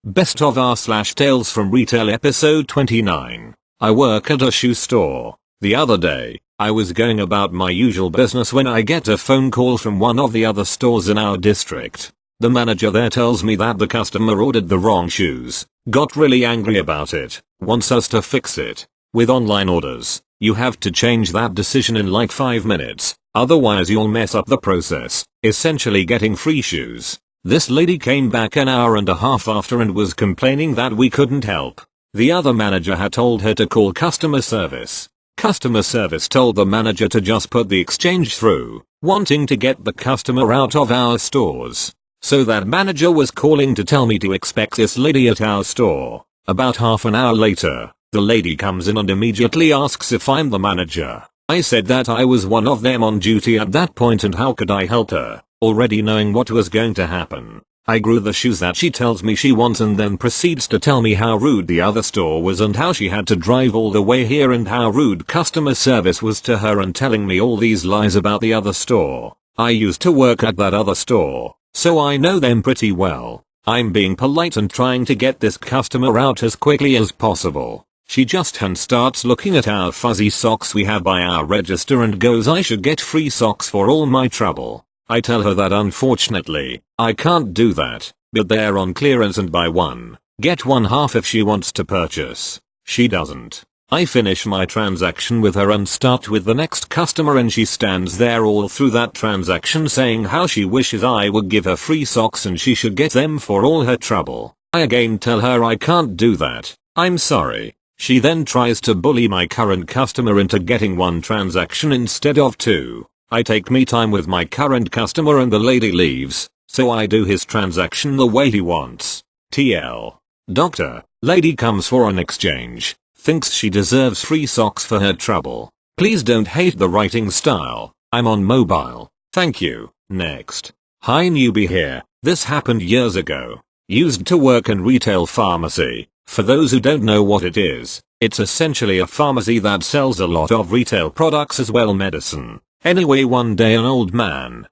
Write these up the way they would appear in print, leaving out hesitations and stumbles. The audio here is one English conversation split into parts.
Best of r/Tales from Retail episode 29. I work at a shoe store. The other day, I was going about my usual business when I get a phone call from one of the other stores in our district. The manager there tells me that the customer ordered the wrong shoes, got really angry about it, wants us to fix it. With online orders, you have to change that decision in like 5 minutes, otherwise you'll mess up the process, essentially getting free shoes. This lady came back an hour and a half after and was complaining that we couldn't help. The other manager had told her to call customer service. Customer service told the manager to just put the exchange through, wanting to get the customer out of our stores. So that manager was calling to tell me to expect this lady at our store. About half an hour later, the lady comes in and immediately asks if I'm the manager. I said that I was one of them on duty at that point and how could I help her, already knowing what was going to happen. I grew the shoes that she tells me she wants and then proceeds to tell me how rude the other store was and how she had to drive all the way here and how rude customer service was to her and telling me all these lies about the other store. I used to work at that other store, so I know them pretty well. I'm being polite and trying to get this customer out as quickly as possible. She just starts looking at our fuzzy socks we have by our register and goes I should get free socks for all my trouble. I tell her that unfortunately, I can't do that, but they're on clearance and buy one, get one half if she wants to purchase. She doesn't. I finish my transaction with her and start with the next customer and she stands there all through that transaction saying how she wishes I would give her free socks and she should get them for all her trouble. I again tell her I can't do that, I'm sorry. She then tries to bully my current customer into getting one transaction instead of two. I take me time with my current customer and the lady leaves, so I do his transaction the way he wants. TL. Doctor, lady comes for an exchange, thinks she deserves free socks for her trouble. Please don't hate the writing style, I'm on mobile, thank you. Next. Hi newbie here, this happened years ago. Used to work in retail pharmacy. For those who don't know what it is, it's essentially a pharmacy that sells a lot of retail products as well medicine. Anyway one day an old man,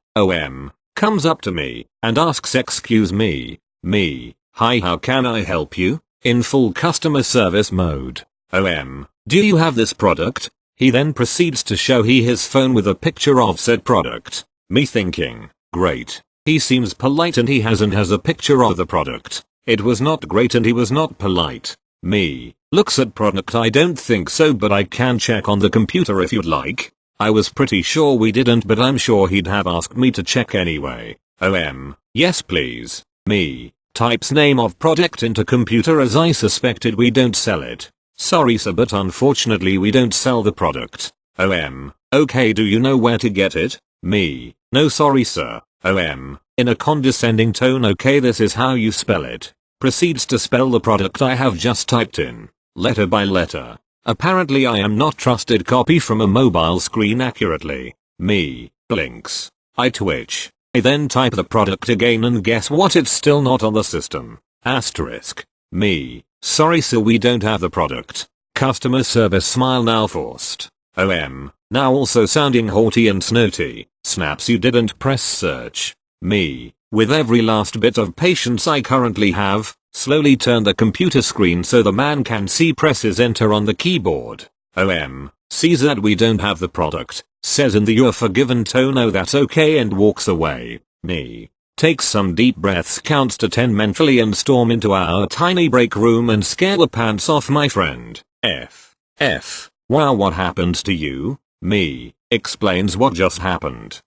comes up to me and asks excuse me, hi how can I help you, in full customer service mode. Do you have this product? He then proceeds to show his phone with a picture of said product. Me thinking, great. He seems polite and he has a picture of the product. It was not great and he was not polite. Me, looks at product I don't think so but I can check on the computer if you'd like. I was pretty sure we didn't but I'm sure he'd have asked me to check anyway. Yes please. Me, types name of product into computer as I suspected we don't sell it. Sorry sir but unfortunately we don't sell the product. Okay do you know where to get it? Me, no sorry sir. In a condescending tone okay this is how you spell it. Proceeds to spell the product I have just typed in, letter by letter. Apparently I am not trusted copy from a mobile screen accurately. Me, blinks. I twitch. I then type the product again and guess what it's still not on the system. Asterisk. Me, sorry sir we don't have the product. Customer service smile now forced. Now also sounding haughty and snooty. Snaps you didn't press search. Me, with every last bit of patience I currently have, slowly turn the computer screen so the man can see presses enter on the keyboard. Sees that we don't have the product, says in the you're forgiven tone oh that's okay and walks away. Me, takes some deep breaths counts to 10 mentally and storm into our tiny break room and scare the pants off my friend. Wow what happened to you? Me, explains what just happened.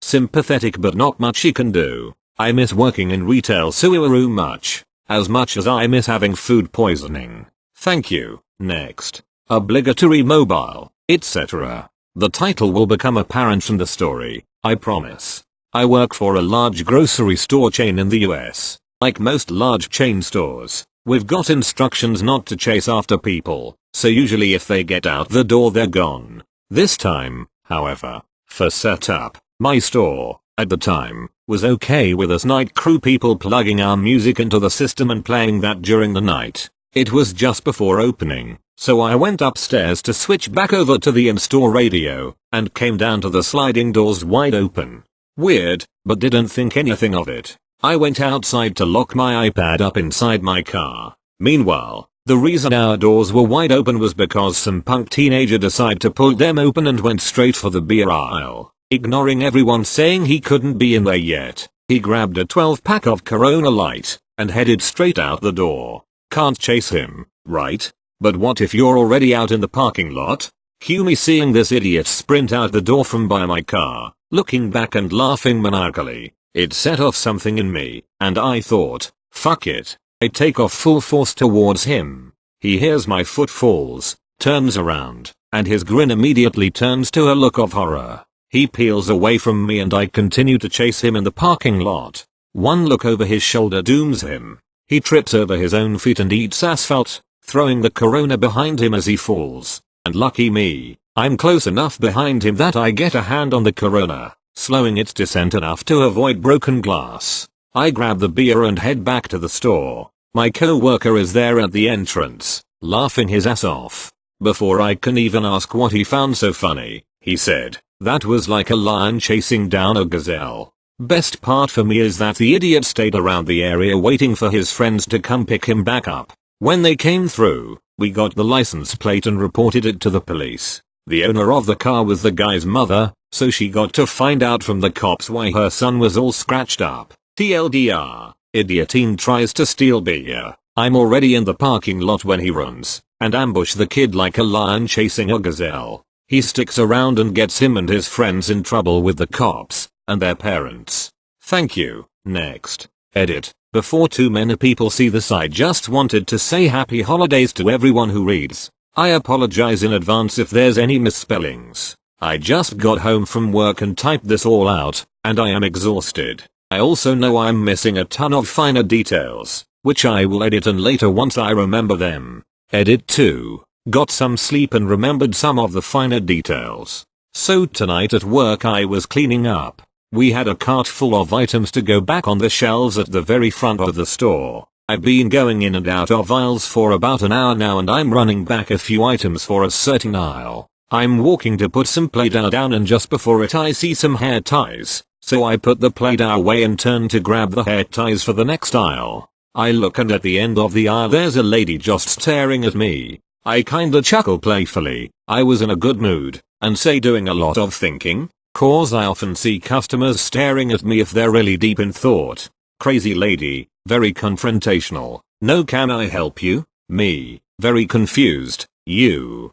Sympathetic but not much he can do. I miss working in retail so much. As much as I miss having food poisoning. Thank you. Next. Obligatory mobile, etc. The title will become apparent from the story, I promise. I work for a large grocery store chain in the US. Like most large chain stores, we've got instructions not to chase after people, so usually if they get out the door they're gone. This time, however, for setup, my store, at the time, was okay with us night crew people plugging our music into the system and playing that during the night. It was just before opening, so I went upstairs to switch back over to the in-store radio, and came down to the sliding doors wide open. Weird, but didn't think anything of it. I went outside to lock my iPad up inside my car. Meanwhile, the reason our doors were wide open was because some punk teenager decided to pull them open and went straight for the beer aisle. Ignoring everyone saying he couldn't be in there yet, he grabbed a 12-pack of Corona Light and headed straight out the door. Can't chase him, right? But what if you're already out in the parking lot? Cue me seeing this idiot sprint out the door from by my car, looking back and laughing maniacally. It set off something in me, and I thought, fuck it. I take off full force towards him. He hears my footfalls, turns around, and his grin immediately turns to a look of horror. He peels away from me and I continue to chase him in the parking lot. One look over his shoulder dooms him. He trips over his own feet and eats asphalt, throwing the Corona behind him as he falls. And lucky me, I'm close enough behind him that I get a hand on the Corona, slowing its descent enough to avoid broken glass. I grab the beer and head back to the store. My co-worker is there at the entrance, laughing his ass off. Before I can even ask what he found so funny, he said, "That was like a lion chasing down a gazelle." Best part for me is that the idiot stayed around the area waiting for his friends to come pick him back up. When they came through, we got the license plate and reported it to the police. The owner of the car was the guy's mother, so she got to find out from the cops why her son was all scratched up. TLDR, idiot teen tries to steal beer. I'm already in the parking lot when he runs and ambush the kid like a lion chasing a gazelle. He sticks around and gets him and his friends in trouble with the cops and their parents. Thank you. Next. Edit. Before too many people see this, I just wanted to say happy holidays to everyone who reads. I apologize in advance if there's any misspellings. I just got home from work and typed this all out, and I am exhausted. I also know I'm missing a ton of finer details, which I will edit and later once I remember them. Edit 2. Got some sleep and remembered some of the finer details. So tonight at work I was cleaning up. We had a cart full of items to go back on the shelves at the very front of the store. I've been going in and out of aisles for about an hour now and I'm running back a few items for a certain aisle. I'm walking to put some Play-Doh down and just before it I see some hair ties. So I put the Play-Doh away and turn to grab the hair ties for the next aisle. I look and at the end of the aisle there's a lady just staring at me. I kinda chuckle playfully. I was in a good mood and say doing a lot of thinking, cause I often see customers staring at me if they're really deep in thought. Crazy lady, very confrontational. No, can I help you? Me, very confused. You,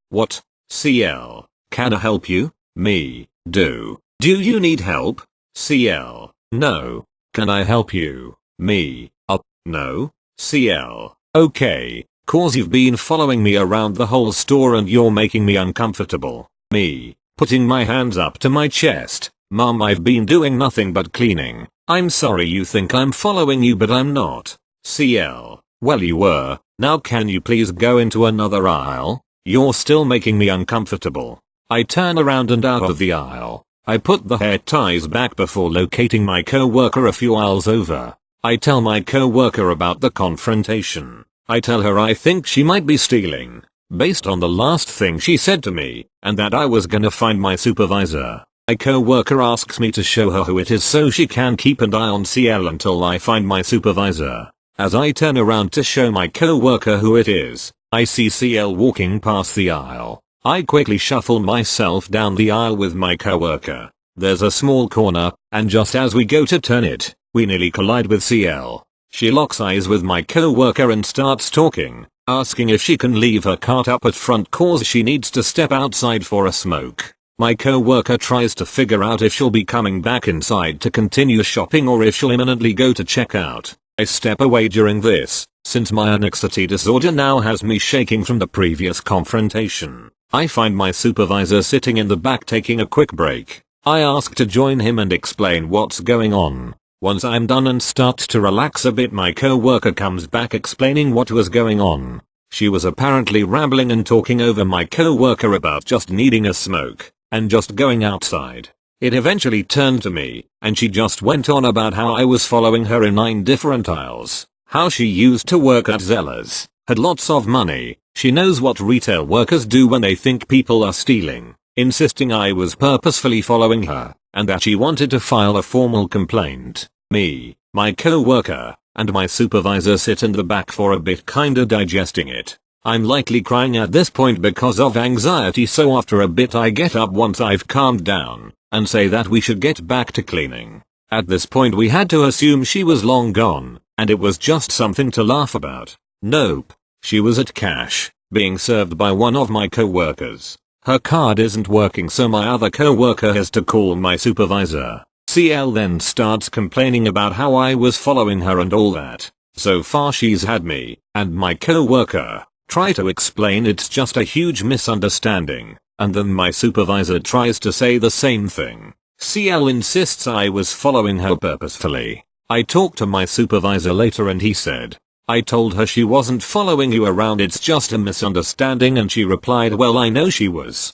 what? CL, can I help you? Me, do you need help? CL, no. Can I help you? Me, no. CL, okay, cause you've been following me around the whole store and you're making me uncomfortable. Me, putting my hands up to my chest. Mom, I've been doing nothing but cleaning. I'm sorry you think I'm following you but I'm not. CL, well you were. Now can you please go into another aisle? You're still making me uncomfortable. I turn around and out of the aisle. I put the hair ties back before locating my co-worker a few aisles over. I tell my co-worker about the confrontation. I tell her I think she might be stealing, based on the last thing she said to me, and that I was gonna find my supervisor. My co-worker asks me to show her who it is so she can keep an eye on CL until I find my supervisor. As I turn around to show my co-worker who it is, I see CL walking past the aisle. I quickly shuffle myself down the aisle with my coworker. There's a small corner, and just as we go to turn it, we nearly collide with CL. She locks eyes with my coworker and starts talking, asking if she can leave her cart up at front cause she needs to step outside for a smoke. My coworker tries to figure out if she'll be coming back inside to continue shopping or if she'll imminently go to checkout. I step away during this, since my anxiety disorder now has me shaking from the previous confrontation. I find my supervisor sitting in the back taking a quick break. I ask to join him and explain what's going on. Once I'm done and start to relax a bit, my coworker comes back explaining what was going on. She was apparently rambling and talking over my coworker about just needing a smoke and just going outside. It eventually turned to me, and she just went on about how I was following her in 9 different aisles, how she used to work at Zellers, had lots of money, she knows what retail workers do when they think people are stealing, insisting I was purposefully following her, and that she wanted to file a formal complaint. Me, My co-worker and my supervisor sit in the back for a bit, kinda digesting it. I'm likely crying at this point because of anxiety, so after a bit I get up once I've calmed down and say that we should get back to cleaning. At this point we had to assume she was long gone and it was just something to laugh about. Nope. She was at cash, being served by one of my co-workers. Her card isn't working, so my other co-worker has to call my supervisor. CL then starts complaining about how I was following her and all that. So far she's had me and my co-worker try to explain it's just a huge misunderstanding, and then my supervisor tries to say the same thing. CL insists I was following her purposefully. I talked to my supervisor later and he said, I told her she wasn't following you around, it's just a misunderstanding, and she replied, well, I know she was.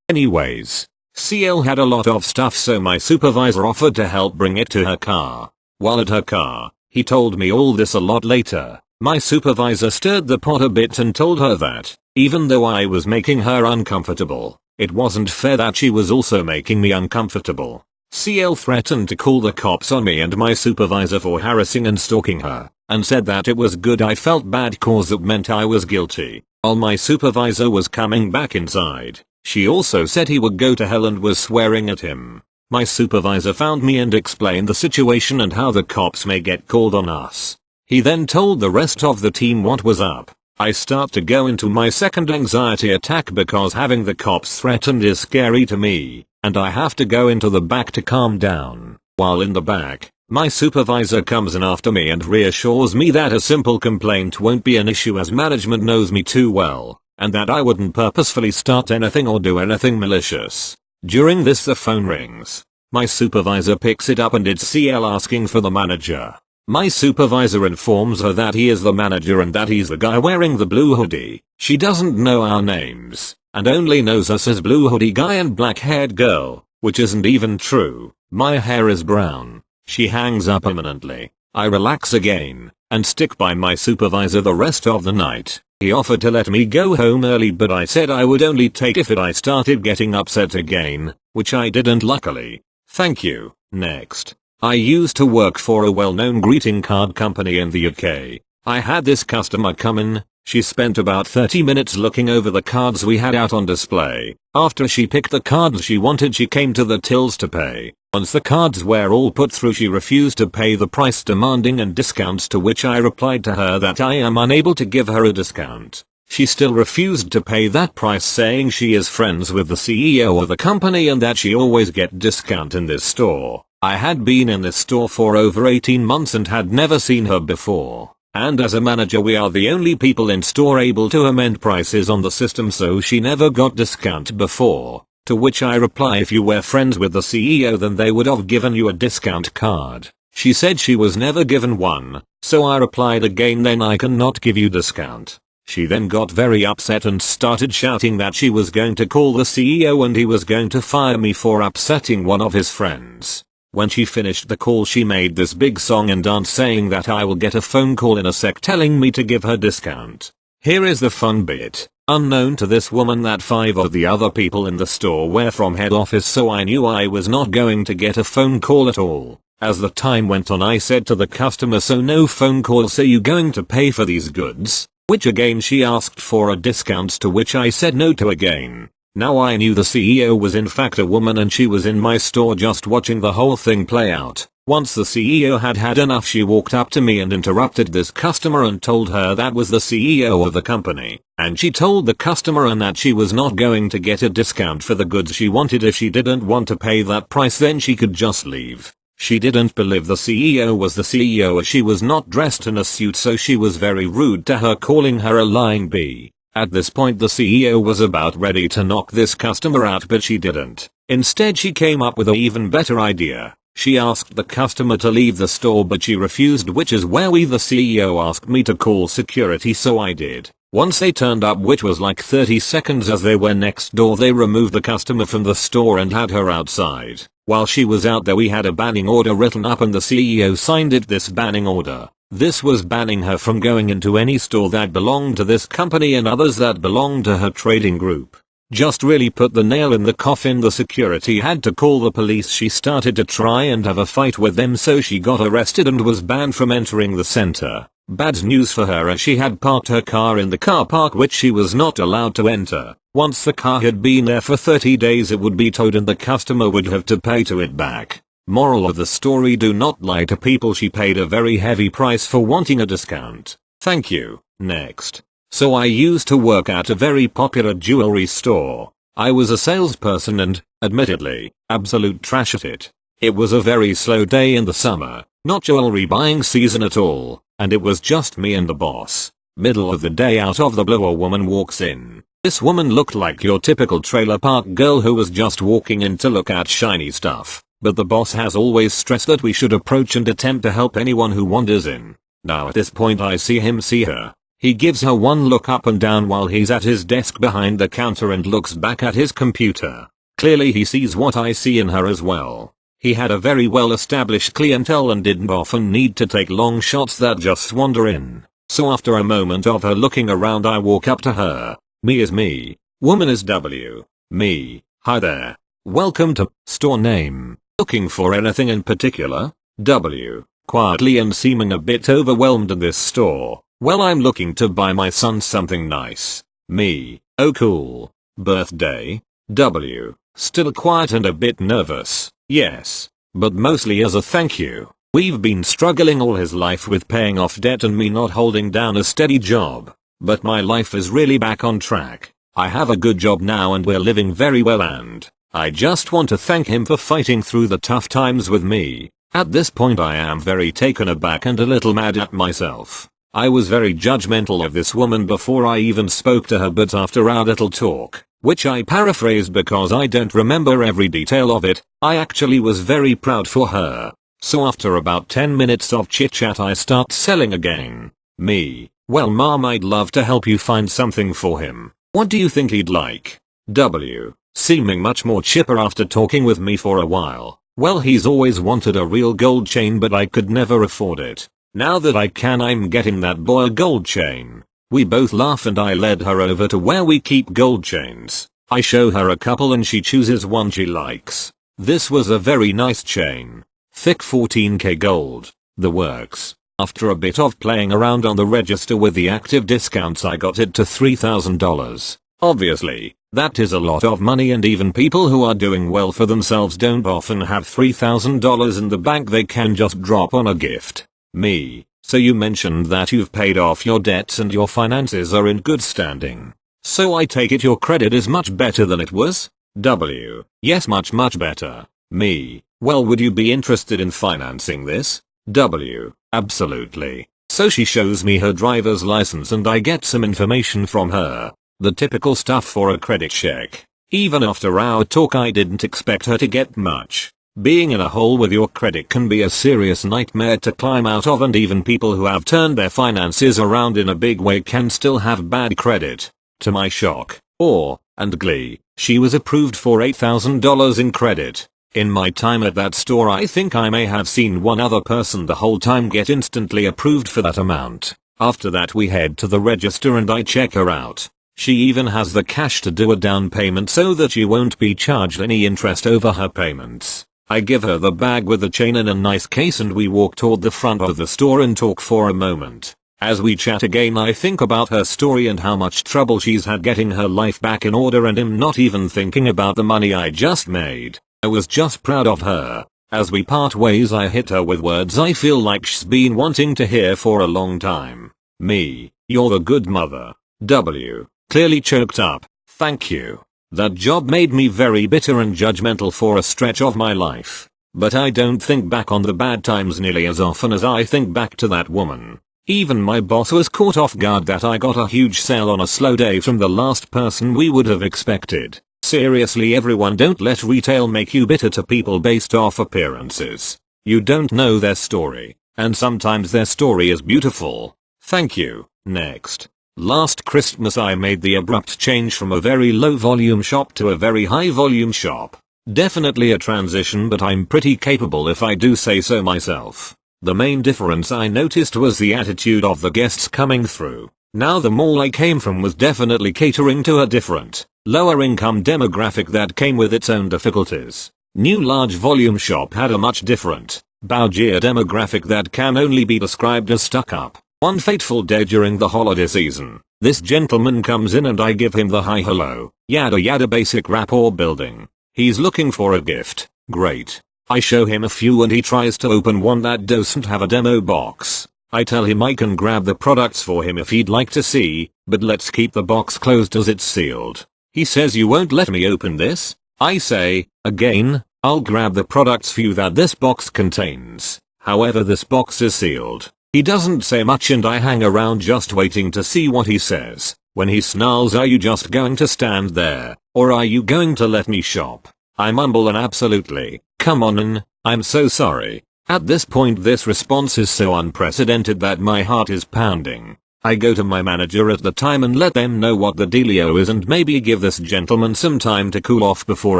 Anyways, CL had a lot of stuff, so my supervisor offered to help bring it to her car. While at her car, he told me all this a lot later. My supervisor stirred the pot a bit and told her that, even though I was making her uncomfortable, it wasn't fair that she was also making me uncomfortable. CL threatened to call the cops on me and my supervisor for harassing and stalking her, and said that it was good I felt bad cause that meant I was guilty. While my supervisor was coming back inside, she also said he would go to hell and was swearing at him. My supervisor found me and explained the situation and how the cops may get called on us. He then told the rest of the team what was up. I start to go into my second anxiety attack because having the cops threatened is scary to me, and I have to go into the back to calm down. While in the back, my supervisor comes in after me and reassures me that a simple complaint won't be an issue as management knows me too well, and that I wouldn't purposefully start anything or do anything malicious. During this the phone rings. My supervisor picks it up and it's CL asking for the manager. My supervisor informs her that he is the manager and that he's the guy wearing the blue hoodie. She doesn't know our names, and only knows us as blue hoodie guy and black haired girl, which isn't even true. My hair is brown. She hangs up permanently. I relax again, and stick by my supervisor the rest of the night. He offered to let me go home early, but I said I would only take if I started getting upset again, which I didn't, luckily. Thank you. Next. I used to work for a well-known greeting card company in the UK. I had this customer come in. She spent about 30 minutes looking over the cards we had out on display. After she picked the cards she wanted, she came to the tills to pay. Once the cards were all put through, she refused to pay the price, demanding and discounts, to which I replied to her that I am unable to give her a discount. She still refused to pay that price, saying she is friends with the CEO of the company and that she always get discount in this store. I had been in this store for over 18 months and had never seen her before. And as a manager we are the only people in store able to amend prices on the system, so she never got discount before. To which I reply, if you were friends with the CEO then they would have given you a discount card. She said she was never given one, so I replied again, then I cannot give you discount. She then got very upset and started shouting that she was going to call the CEO and he was going to fire me for upsetting one of his friends. When she finished the call she made this big song and dance saying that I will get a phone call in a sec telling me to give her discount. Here is the fun bit. Unknown to this woman that 5 of the other people in the store were from head office, so I knew I was not going to get a phone call at all. As the time went on I said to the customer, so no phone calls, are you going to pay for these goods? Which again she asked for a discount, to which I said no to again. Now I knew the CEO was in fact a woman and she was in my store just watching the whole thing play out. Once the CEO had had enough, she walked up to me and interrupted this customer and told her that was the CEO of the company, and she told the customer and that she was not going to get a discount for the goods she wanted. If she didn't want to pay that price then she could just leave. She didn't believe the CEO was the CEO as she was not dressed in a suit, so she was very rude to her, calling her a lying bee. At this point the CEO was about ready to knock this customer out, but she didn't. Instead she came up with an even better idea. She asked the customer to leave the store but she refused, which is where the CEO asked me to call security, so I did. Once they turned up, which was like 30 seconds as they were next door, they removed the customer from the store and had her outside. While she was out there we had a banning order written up and the CEO signed it. This banning order, this was banning her from going into any store that belonged to this company and others that belonged to her trading group. Just really put the nail in the coffin. The security had to call the police. She started to try and have a fight with them, so she got arrested and was banned from entering the center. Bad news for her, as she had parked her car in the car park which she was not allowed to enter. Once the car had been there for 30 days it would be towed and the customer would have to pay to it back. Moral of the story: do not lie to people. She paid a very heavy price for wanting a discount. Thank you. Next. So I used to work at a very popular jewelry store. I was a salesperson and, admittedly, absolute trash at it. It was a very slow day in the summer, not jewelry buying season at all, and it was just me and the boss. Middle of the day, out of the blue a woman walks in. This woman looked like your typical trailer park girl who was just walking in to look at shiny stuff, but the boss has always stressed that we should approach and attempt to help anyone who wanders in. Now at this point I see him see her. He gives her one look up and down while he's at his desk behind the counter and looks back at his computer. Clearly he sees what I see in her as well. He had a very well established clientele and didn't often need to take long shots that just wander in. So after a moment of her looking around I walk up to her. Me is me. Woman is W. Me. Hi there. Welcome to store name. Looking for anything in particular? W. Quietly and seeming a bit overwhelmed in this store. Well, I'm looking to buy my son something nice. Me. Oh cool. Birthday? W. Still quiet and a bit nervous. Yes. But mostly as a thank you. We've been struggling all his life with paying off debt and me not holding down a steady job. But my life is really back on track. I have a good job now and we're living very well, and I just want to thank him for fighting through the tough times with me. At this point I am very taken aback and a little mad at myself. I was very judgmental of this woman before I even spoke to her, but after our little talk, which I paraphrased because I don't remember every detail of it, I actually was very proud for her. So after about 10 minutes of chit chat I start selling again. Me. Well mom, I'd love to help you find something for him. What do you think he'd like? W. Seeming much more chipper after talking with me for a while. Well, he's always wanted a real gold chain but I could never afford it. Now that I can, I'm getting that boy a gold chain. We both laugh and I led her over to where we keep gold chains. I show her a couple and she chooses one she likes. This was a very nice chain. Thick 14K gold. The works. After a bit of playing around on the register with the active discounts I got it to $3,000. Obviously, that is a lot of money and even people who are doing well for themselves don't often have $3,000 in the bank they can just drop on a gift. Me. So you mentioned that you've paid off your debts and your finances are in good standing. So I take it your credit is much better than it was? W. Yes, much better. Me. Well, would you be interested in financing this? W. Absolutely. So she shows me her driver's license and I get some information from her. The typical stuff for a credit check. Even after our talk I didn't expect her to get much. Being in a hole with your credit can be a serious nightmare to climb out of, and even people who have turned their finances around in a big way can still have bad credit. To my shock, awe, and glee, she was approved for $8,000 in credit. In my time at that store I think I may have seen one other person the whole time get instantly approved for that amount. After that we head to the register and I check her out. She even has the cash to do a down payment so that she won't be charged any interest over her payments. I give her the bag with the chain in a nice case and we walk toward the front of the store and talk for a moment. As we chat again I think about her story and how much trouble she's had getting her life back in order, and am not even thinking about the money I just made. I was just proud of her. As we part ways I hit her with words I feel like she's been wanting to hear for a long time. Me. You're a good mother. W. Clearly choked up. Thank you. That job made me very bitter and judgmental for a stretch of my life. But I don't think back on the bad times nearly as often as I think back to that woman. Even my boss was caught off guard that I got a huge sale on a slow day from the last person we would have expected. Seriously everyone, don't let retail make you bitter to people based off appearances. You don't know their story, and sometimes their story is beautiful. Thank you. Next. Last Christmas I made the abrupt change from a very low volume shop to a very high volume shop. Definitely a transition, but I'm pretty capable if I do say so myself. The main difference I noticed was the attitude of the guests coming through. Now the mall I came from was definitely catering to a different, lower income demographic that came with its own difficulties. New large volume shop had a much different, bougier demographic that can only be described as stuck up. One fateful day during the holiday season, this gentleman comes in and I give him the hi hello, yada yada basic rapport building. He's looking for a gift, great. I show him a few and he tries to open one that doesn't have a demo box. I tell him I can grab the products for him if he'd like to see, but let's keep the box closed as it's sealed. He says you won't let me open this? I say, again, I'll grab the products for you that this box contains. However, this box is sealed. He doesn't say much and I hang around just waiting to see what he says. When he snarls, are you just going to stand there, or are you going to let me shop? I mumble an absolutely, come on, I'm so sorry. At this point this response is so unprecedented that my heart is pounding. I go to my manager at the time and let them know what the dealio is and maybe give this gentleman some time to cool off before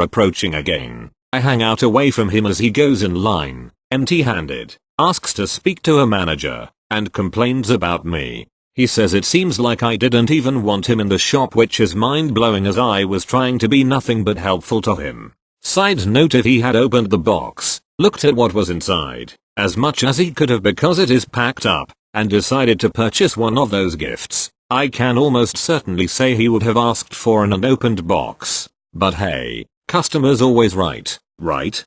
approaching again. I hang out away from him as he goes in line, empty-handed, asks to speak to a manager, and complains about me. He says it seems like I didn't even want him in the shop, which is mind-blowing as I was trying to be nothing but helpful to him. Side note, if he had opened the box, looked at what was inside, as much as he could have because it is packed up, and decided to purchase one of those gifts, I can almost certainly say he would have asked for an unopened box. But hey, customers always right, right?